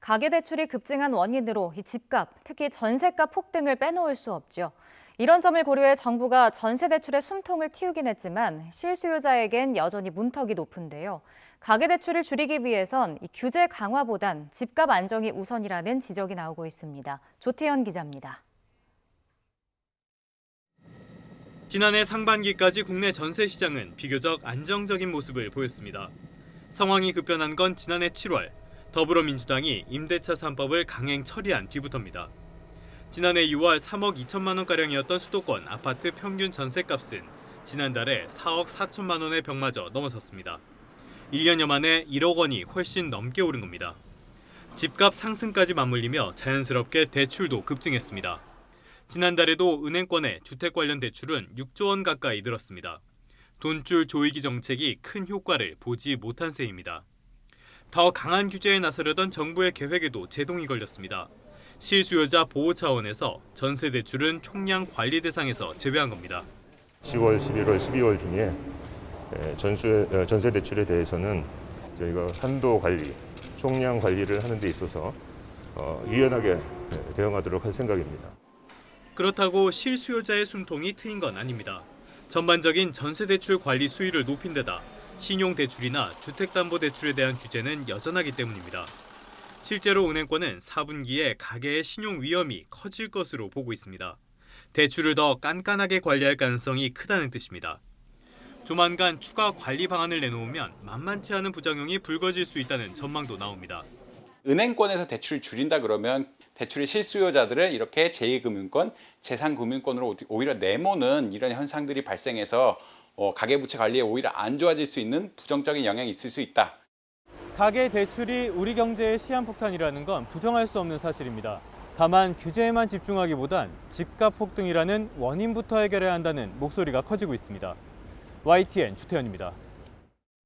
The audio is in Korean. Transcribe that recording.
가계대출이 급증한 원인으로 이 집값, 특히 전세값 폭등을 빼놓을 수 없죠. 이런 점을 고려해 정부가 전세대출의 숨통을 틔우긴 했지만 실수요자에겐 여전히 문턱이 높은데요. 가계대출을 줄이기 위해선 이 규제 강화보단 집값 안정이 우선이라는 지적이 나오고 있습니다. 조태현 기자입니다. 지난해 상반기까지 국내 전세 시장은 비교적 안정적인 모습을 보였습니다. 상황이 급변한 건 지난해 7월 더불어민주당이 임대차 3법을 강행 처리한 뒤부터입니다. 지난해 6월 3억 2천만 원가량이었던 수도권 아파트 평균 전세값은 지난달에 4억 4천만 원의 벽마저 넘어섰습니다. 1년여 만에 1억 원이 훨씬 넘게 오른 겁니다. 집값 상승까지 맞물리며 자연스럽게 대출도 급증했습니다. 지난달에도 은행권의 주택 관련 대출은 6조 원 가까이 늘었습니다. 돈줄 조이기 정책이 큰 효과를 보지 못한 셈입니다. 더 강한 규제에 나서려던 정부의 계획에도 제동이 걸렸습니다. 실수요자 보호 차원에서 전세 대출은 총량 관리 대상에서 제외한 겁니다. 10월, 11월, 12월 중에 전세 대출에 대해서는 저희가 한도 관리, 총량 관리를 하는 데 있어서 유연하게 대응하도록 할 생각입니다. 그렇다고 실수요자의 숨통이 트인 건 아닙니다. 전반적인 전세 대출 관리 수위를 높인 데다 신용대출이나 주택담보대출에 대한 규제는 여전하기 때문입니다. 실제로 은행권은 4분기에 가계의 신용 위험이 커질 것으로 보고 있습니다. 대출을 더 깐깐하게 관리할 가능성이 크다는 뜻입니다. 조만간 추가 관리 방안을 내놓으면 만만치 않은 부작용이 불거질 수 있다는 전망도 나옵니다. 은행권에서 대출을 줄인다 그러면 대출의 실수요자들을 이렇게 제2금융권, 제3금융권으로 오히려 내모는 이런 현상들이 발생해서 가계부채 관리에 오히려 안 좋아질 수 있는 부정적인 영향이 있을 수 있다. 가계대출이 우리 경제의 시한폭탄이라는 건 부정할 수 없는 사실입니다. 다만 규제에만 집중하기보단 집값 폭등이라는 원인부터 해결해야 한다는 목소리가 커지고 있습니다. YTN 주태현입니다.